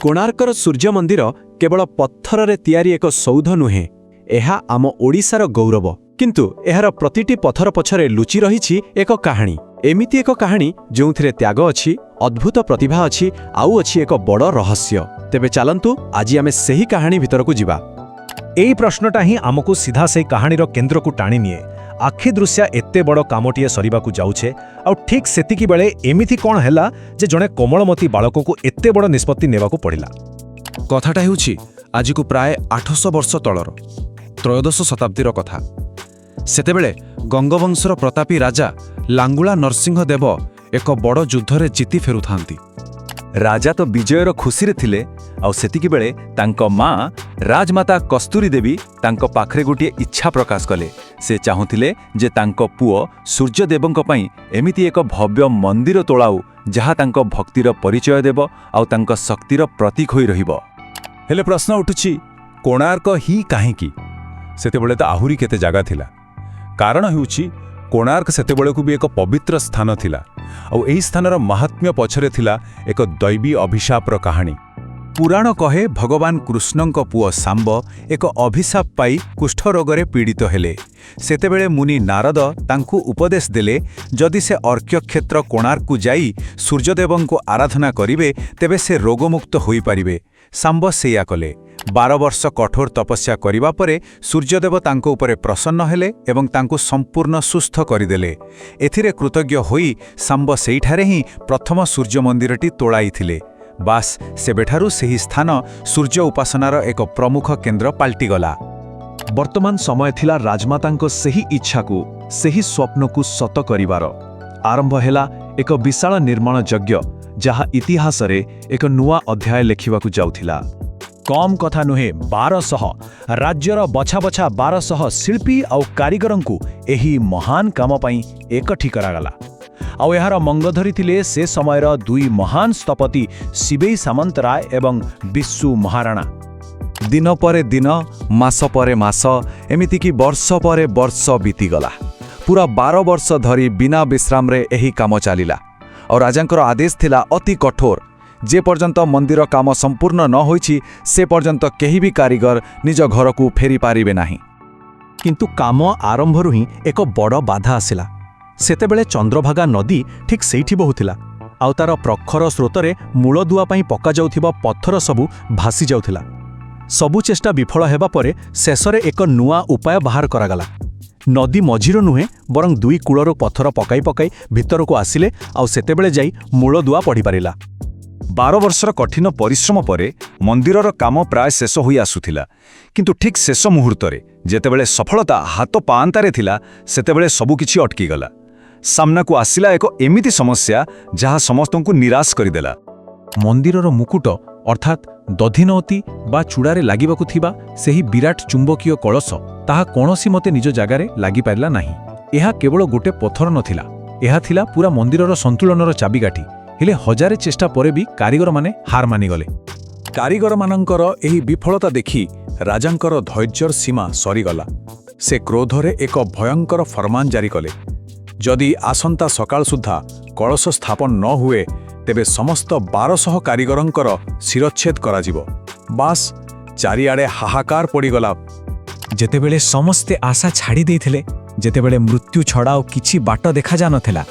କୋଣାର୍କର ସୂର୍ଯ୍ୟ ମନ୍ଦିର କେବଳ ପଥରରେ ତିଆରି ଏକ ସୌଧ ନୁହେଁ, ଏହା ଆମ ଓଡ଼ିଶାର ଗୌରବ। କିନ୍ତୁ ଏହାର ପ୍ରତିଟି ପଥର ପଛରେ ଲୁଚି ରହିଛି ଏକ କାହାଣୀ। ଏମିତି ଏକ କାହାଣୀ ଯେଉଁଥିରେ ତ୍ୟାଗ ଅଛି, ଅଦ୍ଭୁତ ପ୍ରତିଭା ଅଛି, ଆଉ ଅଛି ଏକ ବଡ଼ ରହସ୍ୟ। ତେବେ ଚାଲନ୍ତୁ ଆଜି ଆମେ ସେହି କାହାଣୀ ଭିତରକୁ ଯିବା। ଏହି ପ୍ରଶ୍ନଟା ହିଁ ଆମକୁ ସିଧା ସେହି କାହାଣୀର କେନ୍ଦ୍ରକୁ ଟାଣି ନିଏ। ଆଖି ଦୃଶ୍ୟ ଏତେ ବଡ଼ କାମଟିଏ ସରିବାକୁ ଯାଉଛେ, ଆଉ ଠିକ୍ ସେତିକି ବେଳେ ଏମିତି କ'ଣ ହେଲା ଯେ ଜଣେ କୋମଳମତି ବାଳକକୁ ଏତେ ବଡ଼ ନିଷ୍ପତ୍ତି ନେବାକୁ ପଡ଼ିଲା। କଥାଟା ହେଉଛି ଆଜିକୁ ପ୍ରାୟ 800 ବର୍ଷ ତଳର ତ୍ରୟୋଦଶ ଶତାବ୍ଦୀର କଥା। ସେତେବେଳେ ଗଙ୍ଗବଂଶର ପ୍ରତାପୀ ରାଜା ଲାଙ୍ଗୁଳା ନରସିଂହ ଦେବ ଏକ ବଡ଼ ଯୁଦ୍ଧରେ ଜିତି ଫେରୁଥାନ୍ତି। ରାଜା ତ ବିଜୟର ଖୁସିରେ ଥିଲେ, ଆଉ ସେତିକିବେଳେ ତାଙ୍କ ମା ରାଜମାତା କସ୍ତୁରୀ ଦେବୀ ତାଙ୍କ ପାଖରେ ଗୋଟିଏ ଇଚ୍ଛା ପ୍ରକାଶ କଲେ। ସେ ଚାହୁଁଥିଲେ ଯେ ତାଙ୍କ ପୁଅ ସୂର୍ଯ୍ୟଦେବଙ୍କ ପାଇଁ ଏମିତି ଏକ ଭବ୍ୟ ମନ୍ଦିର ତୋଳାଉ ଯାହା ତାଙ୍କ ଭକ୍ତିର ପରିଚୟ ଦେବ ଆଉ ତାଙ୍କ ଶକ୍ତିର ପ୍ରତୀକ ହୋଇ ରହିବ। ହେଲେ ପ୍ରଶ୍ନ ଉଠୁଛି, କୋଣାର୍କ ହିଁ କାହିଁକି? ସେତେବେଳେ ତ ଆହୁରି କେତେ ଜାଗା ଥିଲା। କାରଣ ହେଉଛି କୋଣାର୍କ ସେତେବେଳକୁ ବି ଏକ ପବିତ୍ର ସ୍ଥାନ ଥିଲା, ଆଉ ଏହି ସ୍ଥାନର ମାହାତ୍ମ୍ୟ ପଛରେ ଥିଲା ଏକ ଦୈବୀ ଅଭିଶାପର କାହାଣୀ। ପୁରାଣ କହେ ଭଗବାନ କୃଷ୍ଣଙ୍କ ପୁଅ ଶାମ୍ବ ଏକ ଅଭିଶାପ ପାଇ କୁଷ୍ଠରୋଗରେ ପୀଡ଼ିତ ହେଲେ। ସେତେବେଳେ ମୁନି ନାରଦ ତାଙ୍କୁ ଉପଦେଶ ଦେଲେ, ଯଦି ସେ ଅର୍କ୍ୟକ୍ଷେତ୍ର କୋଣାର୍କକୁ ଯାଇ ସୂର୍ଯ୍ୟଦେବଙ୍କୁ ଆରାଧନା କରିବେ ତେବେ ସେ ରୋଗମୁକ୍ତ ହୋଇପାରିବେ। ଶାମ୍ବ ସେଇଆ କଲେ। 12 ବର୍ଷ କଠୋର ତପସ୍ୟା କରିବା ପରେ ସୂର୍ଯ୍ୟଦେବ ତାଙ୍କ ଉପରେ ପ୍ରସନ୍ନ ହେଲେ ଏବଂ ତାଙ୍କୁ ସମ୍ପୂର୍ଣ୍ଣ ସୁସ୍ଥ କରିଦେଲେ। ଏଥିରେ କୃତଜ୍ଞ ହୋଇ ଶାମ୍ବ ସେଇଠାରେ ହିଁ ପ୍ରଥମ ସୂର୍ଯ୍ୟ ମନ୍ଦିରଟି ତୋଳାଇଥିଲେ। ବାସ୍ ସେବେଠାରୁ ସେହି ସ୍ଥାନ ସୂର୍ଯ୍ୟ ଉପାସନାର ଏକ ପ୍ରମୁଖ କେନ୍ଦ୍ର ପାଲଟିଗଲା। ବର୍ତ୍ତମାନ ସମୟ ଥିଲା ରାଜମାତାଙ୍କ ସେହି ଇଚ୍ଛାକୁ, ସେହି ସ୍ୱପ୍ନକୁ ସତ କରିବାର। ଆରମ୍ଭ ହେଲା ଏକ ବିଶାଳ ନିର୍ମାଣ ଯଜ୍ଞ, ଯାହା ଇତିହାସରେ ଏକ ନୂଆ ଅଧ୍ୟାୟ ଲେଖିବାକୁ ଯାଉଥିଲା। କମ୍ କଥା ନୁହେଁ, 1200 ରାଜ୍ୟର ବଛା ବଛା 1200 ଶିଳ୍ପୀ ଆଉ କାରିଗରଙ୍କୁ ଏହି ମହାନ କାମ ପାଇଁ ଏକଠି କରାଗଲା। ଆଉ ଏହାର ମଙ୍ଗ ଧରିଥିଲେ ସେ ସମୟର ଦୁଇ ମହାନ ସ୍ଥପତି ଶିବେଇ ସାମନ୍ତରାୟ ଏବଂ ବିଶୁ ମହାରାଣା। ଦିନ ପରେ ଦିନ, ମାସ ପରେ ମାସ, ଏମିତିକି ବର୍ଷ ପରେ ବର୍ଷ ବିତିଗଲା। ପୁରା 12 ବର୍ଷ ଧରି ବିନା ବିଶ୍ରାମରେ ଏହି କାମ ଚାଲିଲା। ଆଉ ରାଜାଙ୍କର ଆଦେଶ ଥିଲା ଅତି କଠୋର। ଯେ ପର୍ଯ୍ୟନ୍ତ ମନ୍ଦିର କାମ ସମ୍ପୂର୍ଣ୍ଣ ନ ହୋଇଛି ସେ ପର୍ଯ୍ୟନ୍ତ କେହି ବି କାରିଗର ନିଜ ଘରକୁ ଫେରିପାରିବେ ନାହିଁ। କିନ୍ତୁ କାମ ଆରମ୍ଭରୁ ହିଁ ଏକ ବଡ଼ ବାଧା ଆସିଲା। ସେତେବେଳେ ଚନ୍ଦ୍ରଭାଗା ନଦୀ ଠିକ୍ ସେଇଠି ବହୁଥିଲା, ଆଉ ତାର ପ୍ରଖର ସ୍ରୋତରେ ମୂଳଦୁଆ ପାଇଁ ପକାଯାଉଥିବା ପଥର ସବୁ ଭାସି ଯାଉଥିଲା। ସବୁ ଚେଷ୍ଟା ବିଫଳ ହେବା ପରେ ଶେଷରେ ଏକ ନୂଆ ଉପାୟ ବାହାର କରାଗଲା। ନଦୀ ମଝିର ନୁହେଁ, ବରଂ ଦୁଇ କୂଳରୁ ପଥର ପକାଇ ପକାଇ ଭିତରକୁ ଆସିଲେ ଆଉ ସେତେବେଳେ ଯାଇ ମୂଳଦୁଆ ପଡ଼ିପାରିଲା। 12 ବର୍ଷର କଠିନ ପରିଶ୍ରମ ପରେ ମନ୍ଦିରର କାମ ପ୍ରାୟ ଶେଷ ହୋଇ ଆସୁଥିଲା। କିନ୍ତୁ ଠିକ୍ ଶେଷ ମୁହୂର୍ତ୍ତରେ ଯେତେବେଳେ ସଫଳତା ହାତ ପାଆନ୍ତାରେ ଥିଲା, ସେତେବେଳେ ସବୁକିଛି ଅଟକିଗଲା। ସାମ୍ନାକୁ ଆସିଲା ଏକ ଏମିତି ସମସ୍ୟା ଯାହା ସମସ୍ତଙ୍କୁ ନିରାଶ କରିଦେଲା। ମନ୍ଦିରର ମୁକୁଟ ଅର୍ଥାତ୍ ଦଧିନଉତି ବା ଚୂଡ଼ାରେ ଲାଗିବାକୁ ଥିବା ସେହି ବିରାଟ ଚୁମ୍ବକୀୟ କଳସ, ତାହା କୌଣସି ମତେ ନିଜ ଜାଗାରେ ଲାଗିପାରିଲା ନାହିଁ। ଏହା କେବଳ ଗୋଟେ ପଥର ନଥିଲା, ଏହା ଥିଲା ପୁରା ମନ୍ଦିରର ସନ୍ତୁଳନର ଚାବିକାଠି। ହେଲେ ହଜାରେ ଚେଷ୍ଟା ପରେ ବି କାରିଗରମାନେ ହାର ମାନିଗଲେ। କାରିଗରମାନଙ୍କର ଏହି ବିଫଳତା ଦେଖି ରାଜାଙ୍କର ଧୈର୍ଯ୍ୟର ସୀମା ସରିଗଲା। ସେ କ୍ରୋଧରେ ଏକ ଭୟଙ୍କର ଫରମାନ ଜାରି କଲେ, ଯଦି ଆସନ୍ତା ସକାଳ ସୁଦ୍ଧା କଳସ ସ୍ଥାପନ ନ ହୁଏ ତେବେ ସମସ୍ତ 1200 କାରିଗରଙ୍କର ଶିରଚ୍ଛେଦ କରାଯିବ। ବାସ୍, ଚାରିଆଡ଼େ ହାହାକାର ପଡ଼ିଗଲା। ଯେତେବେଳେ ସମସ୍ତେ ଆଶା ଛାଡ଼ି ଦେଇଥିଲେ, ଯେତେବେଳେ ମୃତ୍ୟୁ ଛଡ଼ା ଆଉ କିଛି ବାଟ ଦେଖାଯାନଥିଲା,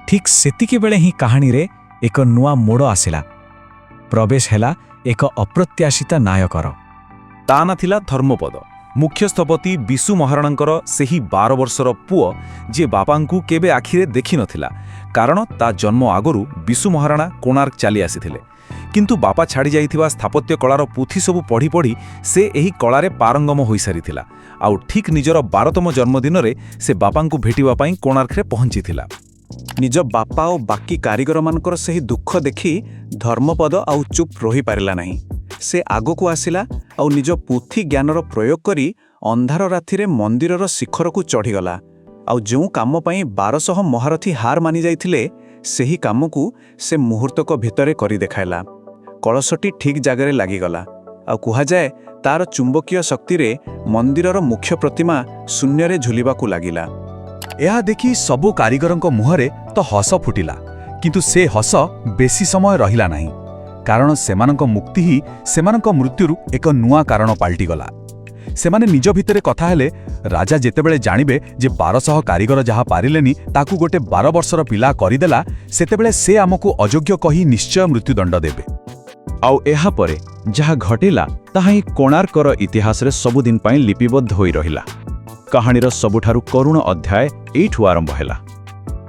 ଠିକ୍ ସେତିକିବେଳେ ହିଁ କାହାଣୀରେ ଏକ ନୂଆ ମୋଡ଼ ଆସିଲା। ପ୍ରବେଶ ହେଲା ଏକ ଅପ୍ରତ୍ୟାଶିତ ନାୟକର। ତା ନାଁ ଥିଲା ଧର୍ମପଦ, ମୁଖ୍ୟ ସ୍ଥପତି ବିଶୁ ମହାରାଣାଙ୍କର ସେହି 12 ବର୍ଷର ପୁଅ, ଯିଏ ବାପାଙ୍କୁ କେବେ ଆଖିରେ ଦେଖିନଥିଲା। କାରଣ ତା ଜନ୍ମ ଆଗରୁ ବିଶୁ ମହାରାଣା କୋଣାର୍କ ଚାଲି ଆସିଥିଲେ। କିନ୍ତୁ ବାପା ଛାଡ଼ି ଯାଇଥିବା ସ୍ଥାପତ୍ୟ କଳାର ପୁଥି ସବୁ ପଢ଼ି ପଢ଼ି ସେ ଏହି କଳାରେ ପାରଙ୍ଗମ ହୋଇସାରିଥିଲା। ଆଉ ଠିକ୍ ନିଜର 12ତମ ଜନ୍ମଦିନରେ ସେ ବାପାଙ୍କୁ ଭେଟିବା ପାଇଁ କୋଣାର୍କରେ ପହଞ୍ଚିଥିଲା। ନିଜ ବାପା ଓ ବାକି କାରିଗରମାନଙ୍କର ସେହି ଦୁଃଖ ଦେଖି ଧର୍ମପଦ ଆଉ ଚୁପ୍ ରହିପାରିଲା ନାହିଁ। ସେ ଆଗକୁ ଆସିଲା ଆଉ ନିଜ ପୁଥି ଜ୍ଞାନର ପ୍ରୟୋଗ କରି ଅନ୍ଧାର ରାତିରେ ମନ୍ଦିରର ଶିଖରକୁ ଚଢ଼ିଗଲା। ଆଉ ଯେଉଁ କାମ ପାଇଁ 1200 ମହାରଥୀ ହାର ମାନିଯାଇଥିଲେ, ସେହି କାମକୁ ସେ ମୁହୂର୍ତ୍ତକ ଭିତରେ କରି ଦେଖାଇଲା। କଳସଟି ଠିକ୍ ଜାଗାରେ ଲାଗିଗଲା, ଆଉ କୁହାଯାଏ ତାର ଚୁମ୍ବକୀୟ ଶକ୍ତିରେ ମନ୍ଦିରର ମୁଖ୍ୟ ପ୍ରତିମା ଶୂନ୍ୟରେ ଝୁଲିବାକୁ ଲାଗିଲା। ଏହା ଦେଖି ସବୁ କାରିଗରଙ୍କ ମୁହଁରେ ତ ହସ ଫୁଟିଲା, କିନ୍ତୁ ସେ ହସ ବେଶୀ ସମୟ ରହିଲା ନାହିଁ। କାରଣ ସେମାନଙ୍କ ମୁକ୍ତି ହିଁ ସେମାନଙ୍କ ମୃତ୍ୟୁରୁ ଏକ ନୂଆ କାରଣ ପାଲଟିଗଲା। ସେମାନେ ନିଜ ଭିତରେ କଥା ହେଲେ, ରାଜା ଯେତେବେଳେ ଜାଣିବେ ଯେ 1200 କାରିଗର ଯାହା ପାରିଲେନି ତାକୁ ଗୋଟେ 12 ବର୍ଷର ପିଲା କରିଦେଲା, ସେତେବେଳେ ସେ ଆମକୁ ଅଯୋଗ୍ୟ କହି ନିଶ୍ଚୟ ମୃତ୍ୟୁଦଣ୍ଡ ଦେବେ। ଆଉ ଏହାପରେ ଯାହା ଘଟିଲା ତାହା ହିଁ କୋଣାର୍କର ଇତିହାସରେ ସବୁଦିନ ପାଇଁ ଲିପିବଦ୍ଧ ହୋଇ ରହିଲା। କାହାଣୀର ସବୁଠାରୁ କରୁଣ ଅଧ୍ୟାୟ ଏଇଠୁ ଆରମ୍ଭ ହେଲା।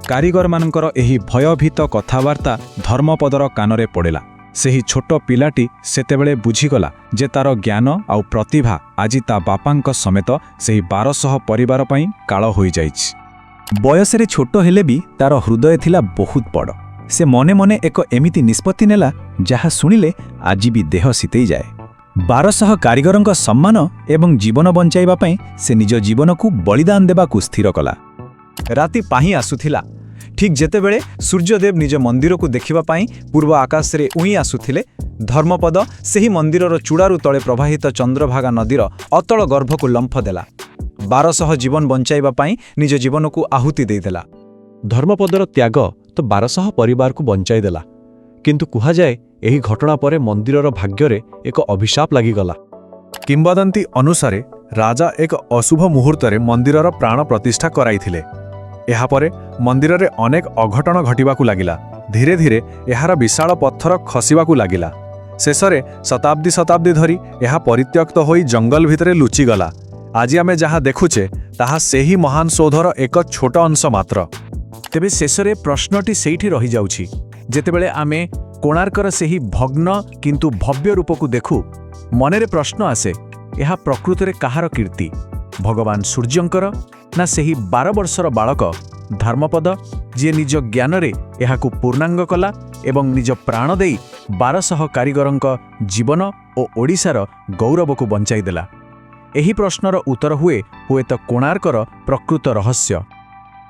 କାରିଗରମାନଙ୍କର ଏହି ଭୟଭୀତ କଥାବାର୍ତ୍ତା ଧର୍ମପଦର କାନରେ ପଡ଼ିଲା। ସେହି ଛୋଟ ପିଲାଟି ସେତେବେଳେ ବୁଝିଗଲା ଯେ ତାର ଜ୍ଞାନ ଆଉ ପ୍ରତିଭା ଆଜି ତା ବାପାଙ୍କ ସମେତ ସେହି 1200 ପରିବାର ପାଇଁ କାଳ ହୋଇଯାଇଛି। ବୟସରେ ଛୋଟ ହେଲେ ବି ତାର ହୃଦୟ ଥିଲା ବହୁତ ବଡ଼। ସେ ମନେ ମନେ ଏକ ଏମିତି ନିଷ୍ପତ୍ତି ନେଲା ଯାହା ଶୁଣିଲେ ଆଜି ବି ଦେହ ଶୀତେଇଯାଏ। 1200 କାରିଗରଙ୍କ ସମ୍ମାନ ଏବଂ ଜୀବନ ବଞ୍ଚାଇବା ପାଇଁ ସେ ନିଜ ଜୀବନକୁ ବଳିଦାନ ଦେବାକୁ ସ୍ଥିର କଲା। ରାତି ପାହିଁ ଆସୁଥିଲା। ଠିକ୍ ଯେତେବେଳେ ସୂର୍ଯ୍ୟଦେବ ନିଜ ମନ୍ଦିରକୁ ଦେଖିବା ପାଇଁ ପୂର୍ବ ଆକାଶରେ ଉଇଁ ଆସୁଥିଲେ, ଧର୍ମପଦ ସେହି ମନ୍ଦିରର ଚୂଡ଼ାରୁ ତଳେ ପ୍ରବାହିତ ଚନ୍ଦ୍ରଭାଗା ନଦୀର ଅତଳ ଗର୍ଭକୁ ଲମ୍ଫ ଦେଲା। 1200 ଜୀବନ ବଞ୍ଚାଇବା ପାଇଁ ନିଜ ଜୀବନକୁ ଆହୁତି ଦେଇଦେଲା। ଧର୍ମପଦର ତ୍ୟାଗ ତ 1200 ପରିବାରକୁ ବଞ୍ଚାଇ ଦେଲା, କିନ୍ତୁ କୁହାଯାଏ ଏହି ଘଟଣା ପରେ ମନ୍ଦିରର ଭାଗ୍ୟରେ ଏକ ଅଭିଶାପ ଲାଗିଗଲା। କିମ୍ବଦନ୍ତୀ ଅନୁସାରେ ରାଜା ଏକ ଅଶୁଭ ମୁହୂର୍ତ୍ତରେ ମନ୍ଦିରର ପ୍ରାଣ ପ୍ରତିଷ୍ଠା କରାଇଥିଲେ। ଏହାପରେ ମନ୍ଦିରରେ ଅନେକ ଅଘଟଣ ଘଟିବାକୁ ଲାଗିଲା। ଧୀରେ ଧୀରେ ଏହାର ବିଶାଳ ପଥର ଖସିବାକୁ ଲାଗିଲା। ଶେଷରେ ଶତାବ୍ଦୀ ଧରି ଏହା ପରିତ୍ୟକ୍ତ ହୋଇ ଜଙ୍ଗଲ ଭିତରେ ଲୁଚିଗଲା। ଆଜି ଆମେ ଯାହା ଦେଖୁଛେ ତାହା ସେହି ମହାନ ସୌଧର ଏକ ଛୋଟ ଅଂଶ ମାତ୍ର। ତେବେ ଶେଷରେ ପ୍ରଶ୍ନଟି ସେଇଠି ରହିଯାଉଛି। ଯେତେବେଳେ ଆମେ କୋଣାର୍କର ସେହି ଭଗ୍ନ କିନ୍ତୁ ଭବ୍ୟ ରୂପକୁ ଦେଖୁ, ମନରେ ପ୍ରଶ୍ନ ଆସେ, ଏହା ପ୍ରକୃତରେ କାହାର କୀର୍ତ୍ତି? ଭଗବାନ ସୂର୍ଯ୍ୟଙ୍କର, ନା ସେହି 12 ବର୍ଷର ବାଳକ ଧର୍ମପଦ, ଯିଏ ନିଜ ଜ୍ଞାନରେ ଏହାକୁ ପୂର୍ଣ୍ଣାଙ୍ଗ କଲା ଏବଂ ନିଜ ପ୍ରାଣ ଦେଇ 1200 କାରିଗରଙ୍କ ଜୀବନ ଓ ଓଡ଼ିଶାର ଗୌରବକୁ ବଞ୍ଚାଇଦେଲା? ଏହି ପ୍ରଶ୍ନର ଉତ୍ତର ହୁଏତ କୋଣାର୍କର ପ୍ରକୃତ ରହସ୍ୟ।